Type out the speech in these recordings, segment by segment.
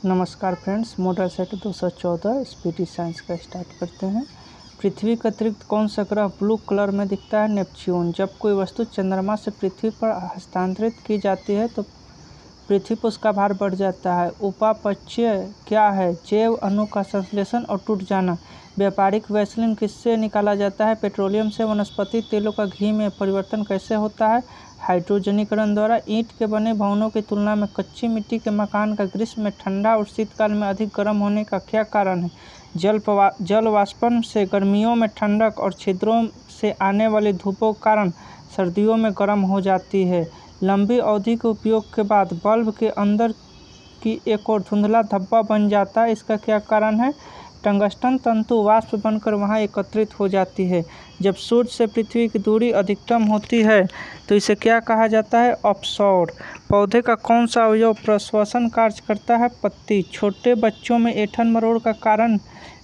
नमस्कार friends, model set 214 speedy science का start करते हैं। पृथ्वी के अतिरिक्त कौन सा ग्रह ब्लू कलर में दिखता है? नेपच्यून। जब कोई वस्तु चंद्रमा से पृथ्वी पर हस्तांतरित की जाती है तो पृथ्वी पर उसका भार बढ़ जाता है। उपापचय क्या है? जैव अणु का संश्लेषण और टूट जाना। व्यापारिक वैसलीन किससे निकाला जाता है? पेट्रोलियम से। वनस्पति तेलों का घी में परिवर्तन कैसे होता है? हाइड्रोजनीकरण द्वारा। ईंट के बने भवनों की तुलना में कच्ची मिट्टी के मकान का ग्रीष्म में ठंडा और शीतकाल में अधिक गर्म होने का क्या कारण है? जल वाष्पन से गर्मियों में ठंडक और छिद्रों से आने वाली धूपों के कारण सर्दियों में गर्म हो जाती है। लंबी अवधि के उपयोग के बाद बल्ब के अंदर की एक और धुंधला धब्बा बन जाता है, इसका क्या कारण है? टंगस्टन तंतु वाष्प बनकर वहां एकत्रित हो जाती है। जब सूर्य से पृथ्वी की दूरी अधिकतम होती है तो इसे क्या कहा जाता है? ऑफशोर। पौधे का कौन सा अवयव प्रश्वसन कार्य करता है? पत्ती। छोटे बच्चों में ऐंठन मरोड़ का कारण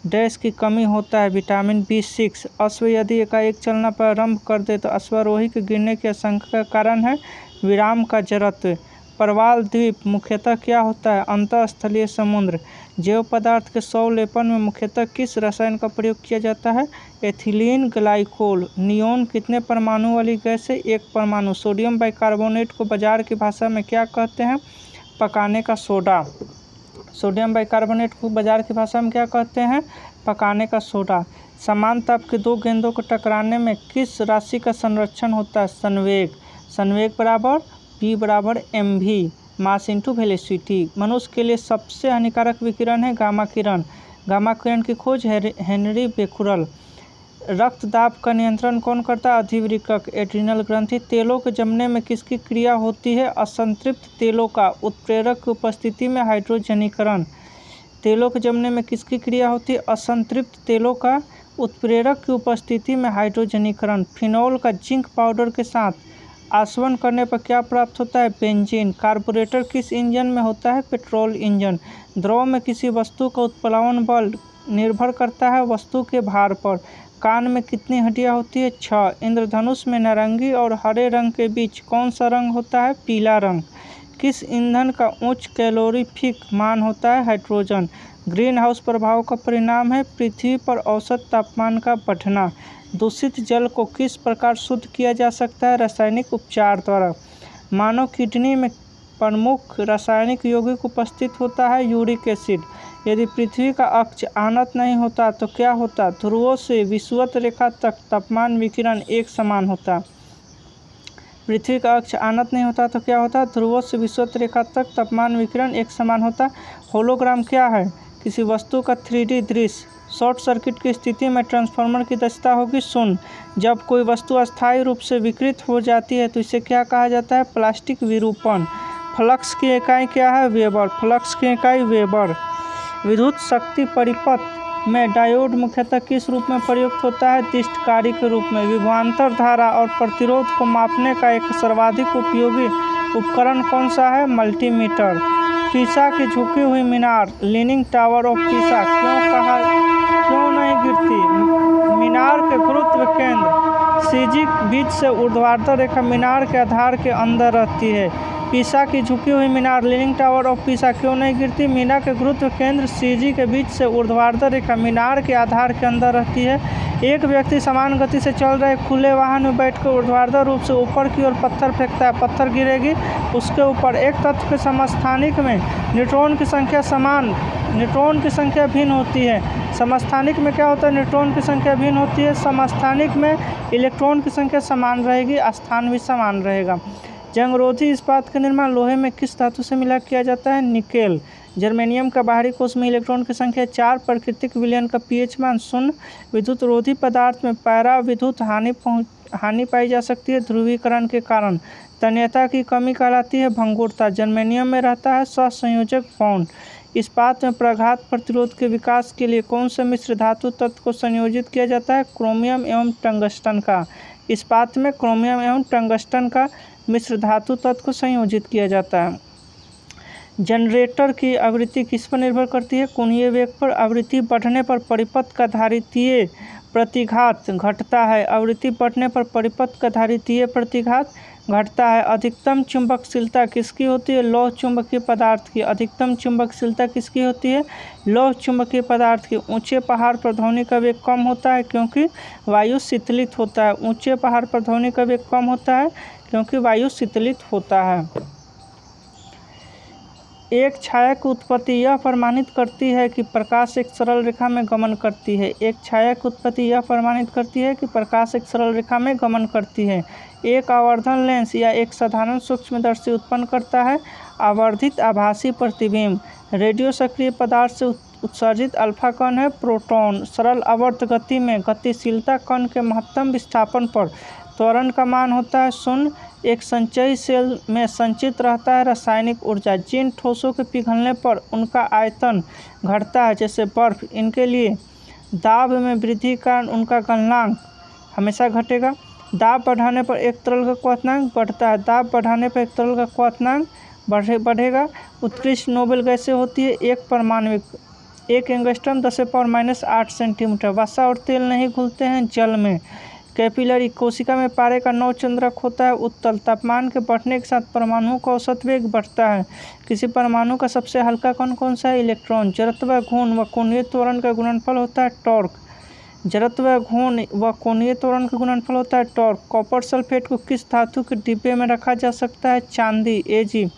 डैश की कमी होता है? Vitamin B6। अश्व यदि एकाएक चलना प्रारंभ कर दे तो अश्वारोही के गिरने की आशंका का कारण है? विराम का जड़त्व। परवाल द्वीप मुख्यतः क्या होता है? अंतःस्थलीय समुद्र। जैव पदार्थ के संलेपन में मुख्यतः किस रसायन का प्रयोग किया जाता है? Ethylene glycol. नियोन कितने परमाणु वाली गैस है? एक परमाणु। सोडियम बाइकार्बोनेट को बाजार की भाषा में क्या कहते हैं? पकाने का सोडा। सोडियम बाइकार्बोनेट को बाजार की भाषा में क्या कहते हैं? पकाने का सोडा। समान ताप के दो गेंदों को टकराने में किस राशि का संरक्षण होता है? संवेग। संवेग बराबर P बराबर mv, मास इंटू वेलोसिटी। मनुष्य के लिए सबसे हानिकारक विकिरण है गामा किरण। गामा किरण की खोज हेनरी बेकुरल। रक्तदाब का नियंत्रण कौन करता है? अधिवृक्क, एड्रिनल ग्रंथि। तेलों के जमने में किसकी क्रिया होती है? असंतृप्त तेलों का। उत्प्रेरक की उपस्थिति में हाइड्रोजनीकरण। तेलों के जमने में किसकी क्रिया होती है? असंतृप्त तेलों का। उत्प्रेरक की उपस्थिति में हाइड्रोजनीकरण। फिनोल का जिंक पाउडर के साथ आसवन करने पर क्या प्राप्त होता है? बेंजीन। कार्बोरेटर किस इंजन में होता है? Petrol engine. द्रव में किसी वस्तु का उत्प्लवन बल निर्भर करता है वस्तु के भार पर। कान में कितनी हड्डियां होती है? 6। इंद्रधनुष में नारंगी और हरे रंग के बीच कौन सा रंग होता है? पीला रंग। किस ईंधन का उच्च कैलोरीफिक मान होता है? हाइड्रोजन। ग्रीन हाउस प्रभाव का परिणाम है पृथ्वी पर औसत तापमान का बढ़ना। दूषित जल को किस प्रकार शुद्ध किया जा सकता है? रासायनिक उपचार द्वारा। मानव किडनी में प्रमुख रासायनिक यौगिक उपस्थित होता है? Uric acid. यदि पृथ्वी का अक्ष आनत नहीं होता तो क्या होता? ध्रुवों से विषुवत रेखा तक तापमान विकिरण एक समान होता। पृथ्वी का अक्ष आनत नहीं होता तो क्या होता? ध्रुवों से विषुवत रेखा तक तापमान विकिरण एक समान होता। होलोग्राम क्या है? किसी वस्तु का 3D दृश्य। शॉर्ट सर्किट की स्थिति में ट्रांसफार्मर की दक्षता होगी 0। जब कोई वस्तु अस्थायी रूप से विकृत हो जाती है तो इसे क्या कहा जाता है? प्लास्टिक विरूपण। फ्लक्स की इकाई क्या है? वेबर। फ्लक्स की इकाई वेबर। विद्युत शक्ति परिपथ में डायोड मुख्यतः किस रूप में प्रयुक्त होता है? दिष्टकारी के रूप में। विभवांतर धारा और प्रतिरोध को मापने का एक सर्वाधिक उपयोगी उपकरण कौन सा है? मल्टीमीटर। पीसा की झुकी हुई मीनार लीनिंग टावर ऑफ पीसा क्यों नहीं गिरती? मीनार के गुरुत्व केंद्र सीजी बीच से ऊर्ध्वाधर रेखा मीनार के आधार के अंदर रहती है। पीसा की झुकी हुई मीनार लीनिंग टावर ऑफ पीसा क्यों नहीं गिरती? मीनार के गुरुत्व केंद्र सीजी के बीच से ऊर्ध्वाधर रेखा मीनार के आधार के अंदर रहती है। एक व्यक्ति समान गति से चल रहे खुले वाहन में बैठकर ऊर्ध्वाधर रूप से ऊपर की ओर पत्थर फेंकता है। पत्थर गिरेगी उसके ऊपर। एक तत्व के समस्थानिक में न्यूट्रॉन की संख्या भिन्न होती है। समस्थानिक में क्या होता है? न्यूट्रॉन की संख्या भिन्न होती है। समस्थानिक में इलेक्ट्रॉन की संख्या समान रहेगी, स्थान भी समान रहेगा। जंगरोधी इस्पात का निर्माण लोहे में किस धातु से मिला किया जाता है? निकेल। जर्मेनियम का बाहरी कोश में इलेक्ट्रॉन की संख्या 4। प्राकृतिक विलयन का pH मान 0। विद्युत रोधी पदार्थ में पैरा विद्युत हानि पाई जा सकती है ध्रुवीकरण के कारण। तन्यता की कमी कहलाती है भंगुरता। जर्मेनियम में रहता है सहसंयोजक बॉन्ड। इस्पात में प्रघात प्रतिरोध के विकास के लिए कौन से मिश्र धातु तत्व को संयोजित किया जाता है? क्रोमियम एवं टंगस्टन का। इस्पात में क्रोमियम एवं टंगस्टन का मिश्र धातु तत्व को संयोजित किया जाता है। जनरेटर की आवृत्ति किस पर निर्भर करती है? कोणीय वेग पर। आवृत्ति बढ़ने पर परिपथ का धारितीय प्रतिघात घटता है। आवृत्ति बढ़ने पर परिपथ का धारितीय प्रतिघात घटता है। अधिकतम चुंबकशीलता किसकी होती है? लौह चुंबकीय पदार्थ की। अधिकतम चुंबकशीलता किसकी होती है? लौह चुंबकीय पदार्थ की। ऊंचे पहाड़ पर ध्वनि का वेग कम होता है क्योंकि वायु शीतलित होता है। ऊंचे पहाड़ पर ध्वनि का वेग कम होता है क्योंकि वायु शीतलित होता है। एक छाया की उत्पत्ति यह प्रमाणित करती है कि प्रकाश एक सरल रेखा में गमन करती है। एक छाया की उत्पत्ति यह प्रमाणित करती है कि प्रकाश एक सरल रेखा में गमन करती है। एक आवर्धन लेंस या एक साधारण सूक्ष्मदर्शी उत्पन्न करता है आवर्धित आभासी प्रतिबिंब। रेडियो सक्रिय पदार्थ से उत्सर्जित अल्फा कण है प्रोटॉन। सरल आवर्त गति में गतिशीलता कण के महत्तम विस्थापन पर त्वरण का मान होता है 0। एक संचयी सेल में संचित रहता है रासायनिक ऊर्जा। जिन ठोसों के पिघलने पर उनका आयतन घटता है जैसे बर्फ, इनके लिए दाब में वृद्धि के कारण उनका गलनांक हमेशा घटेगा। दाब बढ़ाने पर एक तरल का क्वथनांक बढ़ता है। दाब बढ़ाने पर एक तरल का क्वथनांक बढ़ेगा। उत्कृष्ट नोबेल गैसें होती है एक परमाणविक। एक एंगस्ट्रॉम 10⁻⁸ सेंटीमीटर। वसा और तेल नहीं घुलते हैं जल में। कैपिलरी कोशिका में पारे का 9 चंद्रक होता है उत्तल। तापमान के बढ़ने के साथ परमाणुओं का औसत वेग बढ़ता है। किसी परमाणु का सबसे हल्का कण कौन सा है? इलेक्ट्रॉन। जड़त्व घूर्ण व कोणीय त्वरण का गुणनफल होता है टॉर्क। जड़त्व घूर्ण व कोणीय त्वरण का गुणनफल होता है टॉर्क। कॉपर सल्फेट को किस धातु के डिब्बे में रखा जा सकता है? चांदी। Ag।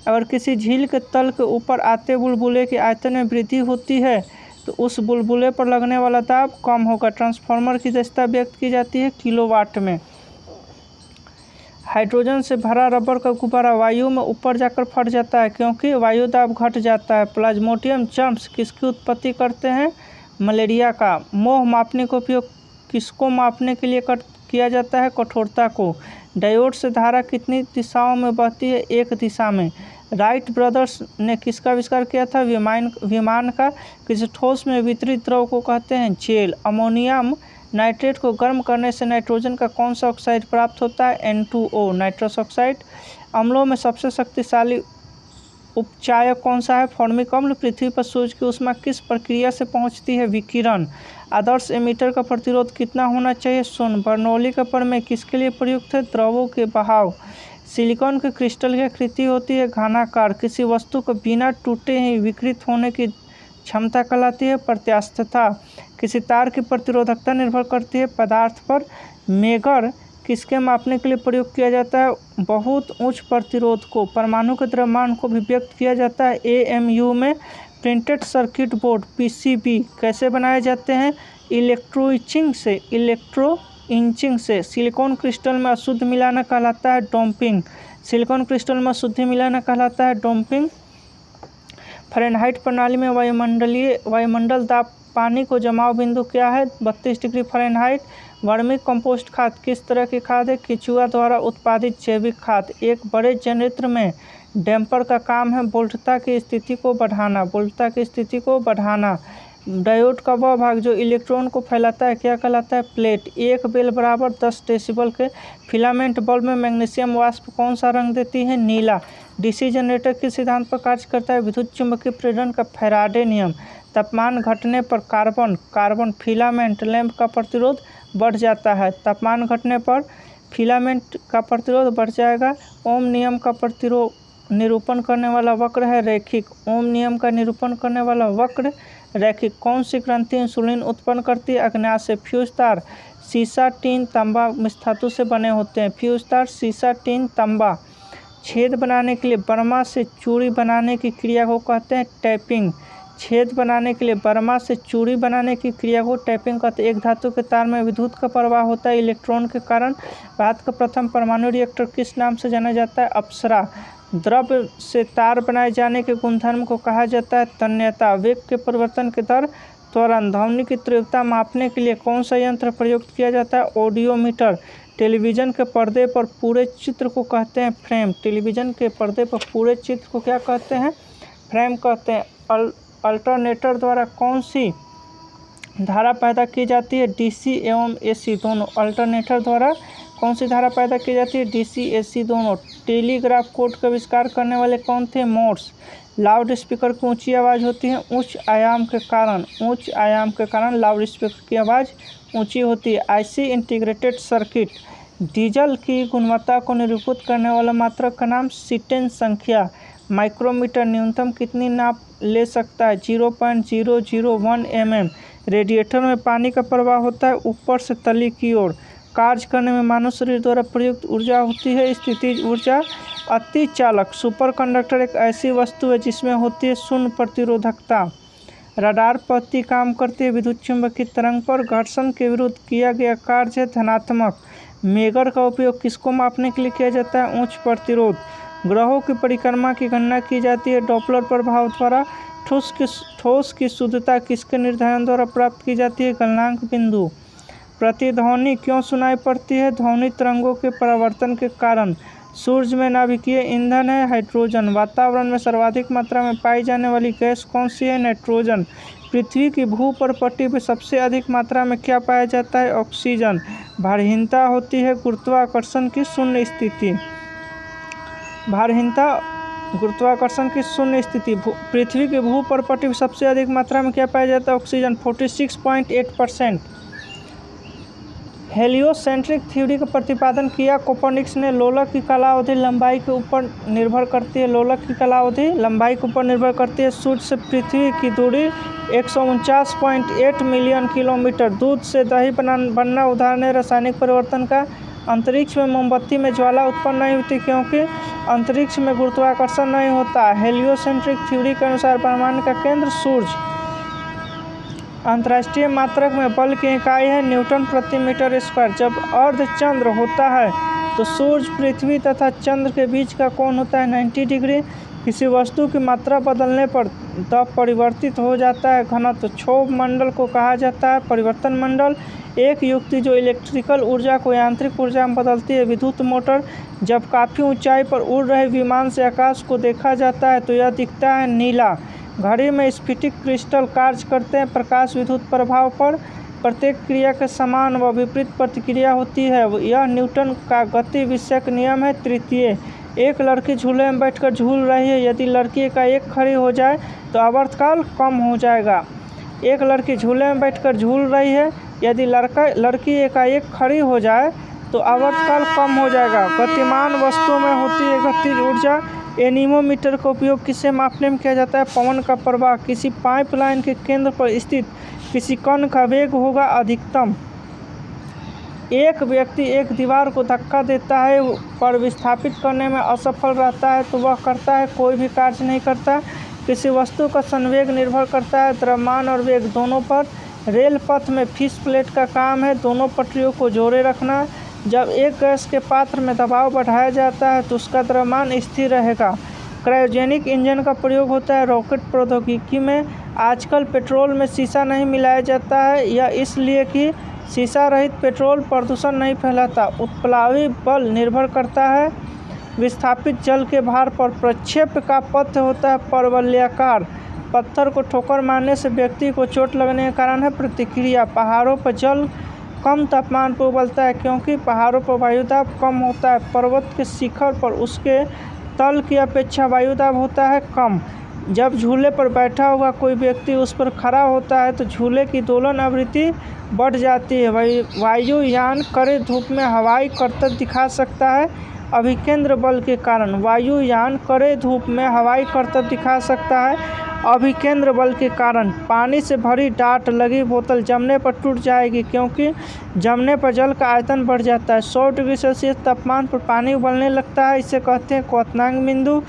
अगर किसी झील के तल के ऊपर आते बुलबुले के आयतन में वृद्धि होती है तो उस बुलबुले पर लगने वाला दाब कम होगा। ट्रांसफार्मर की दक्षता व्यक्त की जाती है किलोवाट में। हाइड्रोजन से भरा रबर का गुब्बारा वायु में ऊपर जाकर फट जाता है क्योंकि वायु दाब घट जाता है। प्लाज्मोडियम जर्म्स किसकी उत्पत्ति करते हैं? मलेरिया का। मोह मापने का उपयोग किसको मापने के लिए किया जाता है? कठोरता को। डायोड से धारा कितनी दिशाओं में बहती है? एक दिशा में। राइट ब्रदर्स ने किसका आविष्कार किया था? विमान का। किसी ठोस में वितरित द्रव को कहते हैं जेल। अमोनियम नाइट्रेट को गर्म करने से नाइट्रोजन का कौन सा ऑक्साइड प्राप्त होता है? N2O nitrous oxide. अम्लों में सबसे शक्तिशाली उपचायक कौन सा है? फॉर्मिक अम्ल। पृथ्वी पर सूर्य की ऊष्मा किस प्रक्रिया से पहुंचती है? विकिरण। आदर्श एमीटर का प्रतिरोध कितना होना चाहिए? 0। बर्नौली का प्रमेय किसके लिए प्रयुक्त है? द्रवों के बहाव। सिलिकॉन के क्रिस्टल की आकृति होती है घनाकार। किसी वस्तु को बिना टूटे ही विकृत होने की क्षमता कहलाती है प्रत्यास्थता। किसी तार की प्रतिरोधकता निर्भर करती है पदार्थ पर। मेगर किसके मापने के लिए प्रयोग किया जाता है? बहुत उच्च प्रतिरोध को। परमाणु के द्रव्यमान को भी व्यक्त किया जाता है AMU में। प्रिंटेड सर्किट बोर्ड PCB कैसे बनाए जाते हैं? इलेक्ट्रो इंचिंग से। सिलिकॉन क्रिस्टल में अशुद्ध मिलाना कहलाता है डोपिंग। सिलिकॉन क्रिस्टल में अशुद्धि मिलाना कहलाता है डोपिंग। फ़ारेनहाइट प्रणाली में वायुमंडल दाब पानी को जमाव बिंदु क्या है? 32 डिग्री फ़ारेनहाइट। वर्मी कंपोस्ट खाद किस तरह की खाद है? केंचुआ द्वारा उत्पादित जैविक खाद। एक बड़े जनरेटर में डैम्पर का काम है वोल्टता की स्थिति को बढ़ाना। डायोड का वह भाग जो इलेक्ट्रॉन को फैलाता है क्या कहलाता है? प्लेट। एक बेल बराबर 10 डेसिबल के फिलामेंट बल्ब में मैग्नीशियम वाष्प कौन सा रंग देती है? नीला। डीसी जनरेटर किस सिद्धांत पर कार्य करता है? विद्युत चुम्बकीय प्रेरण का फैराडे नियम। तापमान घटने पर कार्बन फिलामेंट लैंप का प्रतिरोध बढ़ जाता है। तापमान घटने पर फिलामेंट का प्रतिरोध बढ़ जाएगा। ओम नियम का निरूपण करने वाला वक्र है रैखिक। ओम नियम का निरूपण करने वाला वक्र रैखिक। कौन सी ग्रंथि इंसुलिन उत्पन्न करती है? अग्न्याशय। फ्यूज तार सीसा, टीन, तांबा मिश्र धातु से बने होते हैं। फ्यूज तार सीसा, टीन, तांबा। छेद बनाने के लिए बर्मा से चूड़ी बनाने की क्रिया को कहते हैं टैपिंग। छेद बनाने के लिए बर्मा से चूड़ी बनाने की क्रिया को टैपिंग कहते हैं। एक धातु के तार में विद्युत का प्रवाह होता है इलेक्ट्रॉन के कारण। भारत का प्रथम परमाणु रिएक्टर किस नाम से जाना जाता है? अप्सरा। द्रव्य से तार बनाए जाने के गुणधर्म को कहा जाता है तन्यता। वेग के परिवर्तन के दर त्वरण। ध्वनि की तीव्रता मापने के लिए कौन सा यंत्र प्रयुक्त किया जाता है? ऑडियोमीटर। टेलीविज़न के पर्दे पर पूरे चित्र को कहते हैं फ्रेम। टेलीविज़न के पर्दे पर पूरे चित्र को क्या कहते हैं? फ्रेम कहते हैं। अल्टरनेटर द्वारा कौन सी धारा पैदा की जाती है? डीसी एवं एसी दोनों। अल्टरनेटर द्वारा कौन सी धारा पैदा की जाती है? डीसी एसी दोनों। टेलीग्राफ कोड का आविष्कार करने वाले कौन थे? मोर्स। लाउड स्पीकर की ऊंची आवाज़ होती है उच्च आयाम के कारण लाउड स्पीकर की आवाज़ ऊंची होती है। आईसी इंटीग्रेटेड सर्किट डीजल की गुणवत्ता को निरूपित करने वाला मात्रक का नाम सीटेन संख्या। माइक्रोमीटर न्यूनतम कितनी नाप ले सकता है? 0.001 mm। रेडिएटर में पानी का प्रवाह होता है ऊपर से तली की ओर। कार्य करने में मानव शरीर द्वारा प्रयुक्त ऊर्जा होती है स्थितिज ऊर्जा। अतिचालक सुपरकंडक्टर एक ऐसी वस्तु है जिसमें होती है शून्य प्रतिरोधकता। रडार पद्धति काम करती है विद्युत चुम्बकीय तरंग पर। घर्षण के विरुद्ध किया गया कार्य है धनात्मक। मेगर का उपयोग किसको मापने के लिए किया जाता है? उच्च प्रतिरोध। ग्रहों की परिक्रमा की गणना की जाती है डॉपलर प्रभाव द्वारा। ठोस की शुद्धता किसके निर्धारण द्वारा प्राप्त की जाती है? गलनांक बिंदु। प्रतिध्वनि क्यों सुनाई पड़ती है? ध्वनि तरंगों के परावर्तन के कारण। सूर्य में नाभिकीय ईंधन है हाइड्रोजन। वातावरण में सर्वाधिक मात्रा में पाई जाने वाली गैस कौन सी है? नाइट्रोजन। पृथ्वी की भूपर्पट्टी पर सबसे अधिक मात्रा में क्या पाया जाता है? ऑक्सीजन। भारहीनता होती है गुरुत्वाकर्षण की शून्य स्थिति। भारहीनता गुरुत्वाकर्षण की शून्य स्थिति। पृथ्वी की भूपर्पट्टी पर सबसे अधिक मात्रा में क्या पाया जाता है? ऑक्सीजन 46.8%। हेलियोसेंट्रिक थ्योरी का प्रतिपादन किया कोपर्निकस ने। लोलक की कालावधि लंबाई के ऊपर निर्भर करती है। लोलक की कालावधि लंबाई के ऊपर निर्भर करती है। सूर्य से पृथ्वी की दूरी 149.8 मिलियन किलोमीटर। दूध से दही बनना उदाहरण है रासायनिक परिवर्तन का। अंतरिक्ष में मोमबत्ती में ज्वाला उत्पन्न नहीं होती क्योंकि अंतरिक्ष में गुरुत्वाकर्षण नहीं होता। हेलियोसेंट्रिक थ्योरी के अनुसार ब्रह्मांड का केंद्र सूर्य। अंतर्राष्ट्रीय मात्रक में बल की इकाई है न्यूटन प्रति मीटर स्क्वायर। जब अर्धचंद्र होता है तो सूर्य पृथ्वी तथा चंद्र के बीच का कोण होता है 90 डिग्री। किसी वस्तु की मात्रा बदलने पर तब परिवर्तित हो जाता है घनत्व। क्षोभ मंडल को कहा जाता है परिवर्तन मंडल। एक युक्ति जो इलेक्ट्रिकल ऊर्जा को यांत्रिक ऊर्जा में बदलती है विद्युत मोटर। जब काफ़ी ऊंचाई पर उड़ रहे विमान से आकाश को देखा जाता है तो यह दिखता है नीला। घड़ी में स्फटिक क्रिस्टल कार्य करते हैं प्रकाश विद्युत प्रभाव पर। प्रत्येक क्रिया के समान व विपरीत प्रतिक्रिया होती है। यह न्यूटन का गति विषयक नियम है। तृतीय, एक लड़की झूले में बैठकर झूल रही है। यदि लड़की एकाएक खड़ी हो जाए तो आवर्तकाल कम हो जाएगा। एक लड़की झूले में बैठकर झूल रही है। यदि लड़की एकाएक खड़ी हो जाए तो आवर्तकाल कम हो जाएगा। गतिमान वस्तुओं में होती है गतिज ऊर्जा। एनीमोमीटर का उपयोग किसे मापने में किया जाता है? पवन का प्रवाह। किसी पाइपलाइन के केंद्र पर स्थित किसी कण का वेग होगा अधिकतम। एक व्यक्ति एक दीवार को धक्का देता है पर विस्थापित करने में असफल रहता है तो वह करता है कोई भी कार्य नहीं करता। किसी वस्तु का संवेग निर्भर करता है द्रव्यमान और वेग दोनों पर। रेल पथ में फिश प्लेट का काम है दोनों पटरियों को जोड़े रखना। जब एक गैस के पात्र में दबाव बढ़ाया जाता है तो उसका द्रव्यमान स्थिर रहेगा। क्रायोजेनिक इंजन का प्रयोग होता है रॉकेट प्रौद्योगिकी में। आजकल पेट्रोल में शीशा नहीं मिलाया जाता है यह इसलिए कि शीशा रहित पेट्रोल प्रदूषण नहीं फैलाता। उत्प्लावी बल निर्भर करता है विस्थापित जल के भार पर। प्रक्षेप का पथ होता है परवलयाकार। पत्थर को ठोकर मारने से व्यक्ति को चोट लगने के कारण है प्रतिक्रिया। पहाड़ों पर जल कम तापमान पर उबलता है क्योंकि पहाड़ों पर वायुदाब कम होता है। पर्वत के शिखर पर उसके तल की अपेक्षा वायुदाब होता है कम। जब झूले पर बैठा हुआ कोई व्यक्ति उस पर खड़ा होता है तो झूले की दोलन आवृत्ति बढ़ जाती है। वायुयान कड़े धूप में हवाई करतब दिखा सकता है अभिकेंद्र बल के कारण। वायुयान कड़े धूप में हवाई करतब दिखा सकता है अभिकेंद्र बल के कारण। पानी से भरी डाट लगी बोतल जमने पर टूट जाएगी क्योंकि जमने पर जल का आयतन बढ़ जाता है। 100 डिग्री सेल्सियस तापमान पर पानी उबलने लगता है इसे कहते हैं क्वथनांक बिंदु।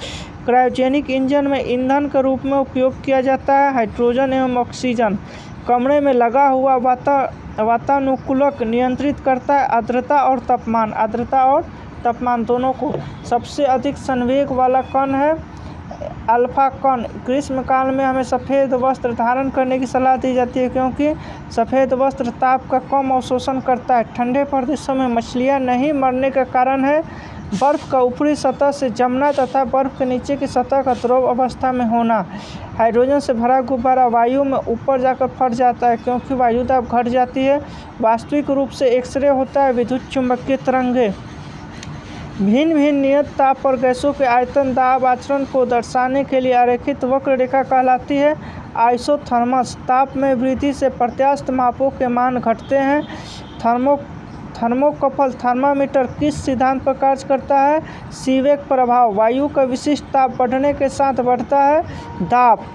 क्रायोजेनिक इंजन में ईंधन के रूप में उपयोग किया जाता है हाइड्रोजन एवं ऑक्सीजन। कमरे में लगा हुआ वातानुकूलक नियंत्रित करता है आर्द्रता और तापमान। आर्द्रता और तापमान दोनों को। सबसे अधिक संवेग वाला कण है अल्फा कण। ग्रीष्मकाल में हमें सफ़ेद वस्त्र धारण करने की सलाह दी जाती है क्योंकि सफ़ेद वस्त्र ताप का कम अवशोषण करता है। ठंडे प्रदेशों में मछलियां नहीं मरने का कारण है बर्फ़ का ऊपरी सतह से जमना तथा बर्फ़ के नीचे की सतह का द्रव अवस्था में होना। हाइड्रोजन से भरा गुब्बारा वायु में ऊपर जाकर फट जाता है क्योंकि वायुदाब घट जाती है। वास्तविक रूप से एक्सरे होता है विद्युत चुम्बकीय तरंगे। भिन्न भिन्न नियत ताप पर गैसों के आयतन दाब आचरण को दर्शाने के लिए आरेखित वक्र रेखा कहलाती है आइसोथर्मस। ताप में वृद्धि से प्रत्यास्थ मापों के मान घटते हैं। थर्मोकपल थर्मामीटर किस सिद्धांत पर कार्य करता है? सीवेक प्रभाव। वायु का विशिष्ट ताप बढ़ने के साथ बढ़ता है दाब।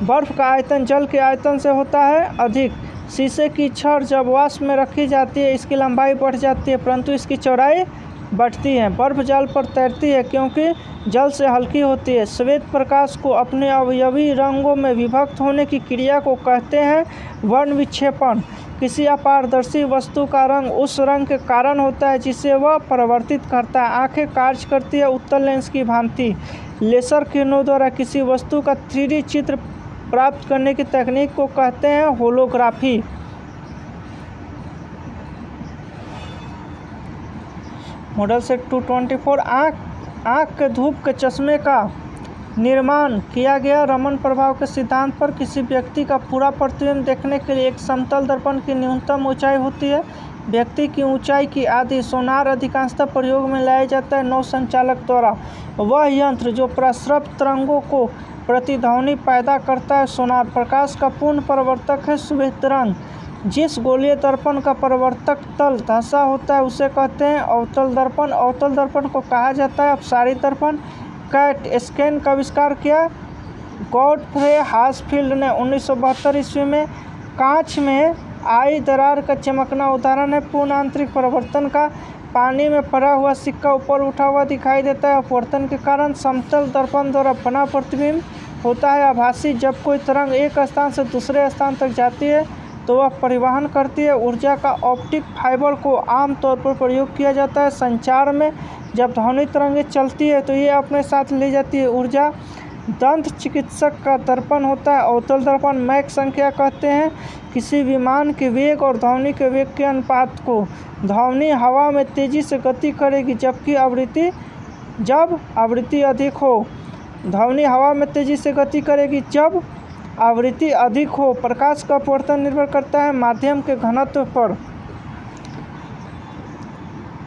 बर्फ का आयतन जल के आयतन से होता है अधिक। शीशे की छड़ जब वाष्प में रखी जाती है इसकी लंबाई बढ़ जाती है परंतु इसकी चौड़ाई बढ़ती है। बर्फ जल पर तैरती है क्योंकि जल से हल्की होती है। श्वेत प्रकाश को अपने अवयवी रंगों में विभक्त होने की क्रिया को कहते हैं वर्ण विक्षेपण। किसी अपारदर्शी वस्तु का रंग उस रंग के कारण होता है जिसे वह परिवर्तित करता है। आंखें कार्य करती है उत्तल लेंस की भांति। लेजर किरणों द्वारा किसी वस्तु का 3D चित्र प्राप्त करने की तकनीक को कहते हैं होलोग्राफी। मॉडल सेट 224 आँख के धूप के चश्मे का निर्माण किया गया रमन प्रभाव के सिद्धांत पर। किसी व्यक्ति का पूरा प्रतिबिंब देखने के लिए एक समतल दर्पण की न्यूनतम ऊंचाई होती है। व्यक्ति की ऊंचाई की आधी सोनार अधिकांशतः प्रयोग में लाया जाता है नौ संचालक द्वारा। वह यंत्र जो प्रसृत तरंगों को प्रतिध्वनि पैदा करता है सोनार। प्रकाश का पूर्ण परावर्तक है श्वेत तरंग। जिस गोलीय दर्पण का परावर्तक तल धंसा होता है उसे कहते हैं अवतल दर्पण। अवतल दर्पण को कहा जाता है अपसारी दर्पण। कैट स्कैन का आविष्कार किया गॉडफ्रे हासफील्ड ने 1972 ईस्वी में। कांच में आई दरार का चमकना उदाहरण है पूर्ण आंतरिक परिवर्तन का। पानी में पड़ा हुआ सिक्का ऊपर उठा हुआ दिखाई देता है अपवर्तन के कारण। समतल दर्पण द्वारा बना प्रतिबिंब होता है आभासी। जब कोई तरंग एक स्थान से दूसरे स्थान तक जाती है तो वह परिवहन करती है ऊर्जा का। ऑप्टिक फाइबर को आमतौर पर प्रयोग किया जाता है संचार में। जब ध्वनि तरंगें चलती है तो ये अपने साथ ले जाती है ऊर्जा। दंत चिकित्सक का दर्पण होता है अवतल दर्पण। मैक संख्या कहते हैं किसी विमान के वेग और ध्वनि के वेग के अनुपात को। ध्वनि हवा में तेजी से गति करेगी जब आवृत्ति अधिक हो। ध्वनि हवा में तेजी से गति करेगी जब आवृत्ति अधिक हो। प्रकाश का अपवर्तन निर्भर करता है माध्यम के घनत्व पर।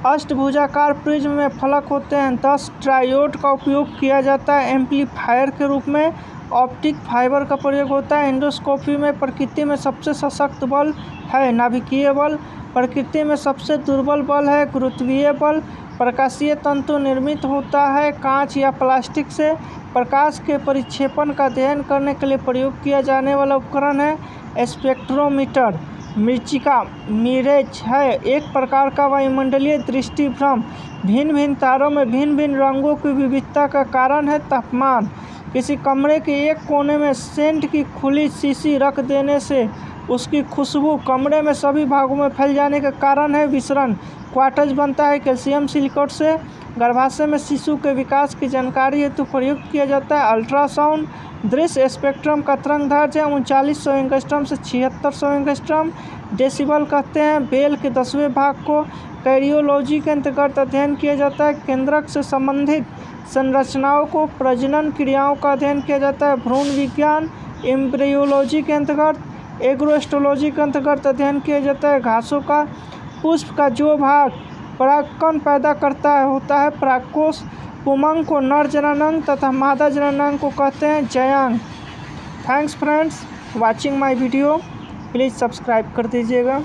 अष्टभुजाकार प्रिज्म में फलक होते हैं 10। ट्रायोड का उपयोग किया जाता है एम्पलीफायर के रूप में। ऑप्टिक फाइबर का प्रयोग होता है एंडोस्कोपी में। प्रकृति में सबसे सशक्त बल है नाभिकीय बल। प्रकृति में सबसे दुर्बल बल है गुरुत्वीय बल। प्रकाशीय तंतु निर्मित होता है कांच या प्लास्टिक से। प्रकाश के परिक्षेपण का अध्ययन करने के लिए प्रयोग किया जाने वाला उपकरण है स्पेक्ट्रोमीटर। मृत्तिका मिरेज है एक प्रकार का वायुमंडलीय दृष्टिभ्रम। भिन्न भिन्न तारों में भिन्न भिन्न रंगों की विविधता का कारण है तापमान। किसी कमरे के एक कोने में सेंट की खुली शीशी रख देने से उसकी खुशबू कमरे में सभी भागों में फैल जाने का कारण है विसरण। क्वार्ट्ज बनता है कैल्शियम सिलिकेट से। गर्भाशय में शिशु के विकास की जानकारी हेतु प्रयुक्त किया जाता है अल्ट्रासाउंड। दृश्य स्पेक्ट्रम का तरंगदैर्घ्य 3900 एंगस्ट्रॉम से 7600 एंगस्ट्रॉम। डेसिबल कहते हैं बेल के 10वें भाग को। कैरियोलॉजी के अंतर्गत अध्ययन किया जाता है केंद्रक से संबंधित संरचनाओं को। प्रजनन क्रियाओं का अध्ययन किया जाता है भ्रूण विज्ञान। एम्ब्रियोलॉजी के अंतर्गत एग्रोएस्ट्रोलॉजी के अंतर्गत अध्ययन किया जाता है घासों का। पुष्प का जो भाग परागकण पैदा करता है होता है परागकोश। पुमंग को नर जननांग तथा मादा जननांग को कहते हैं जयांग। Thanks friends watching my video. Please subscribe कर दीजिएगा।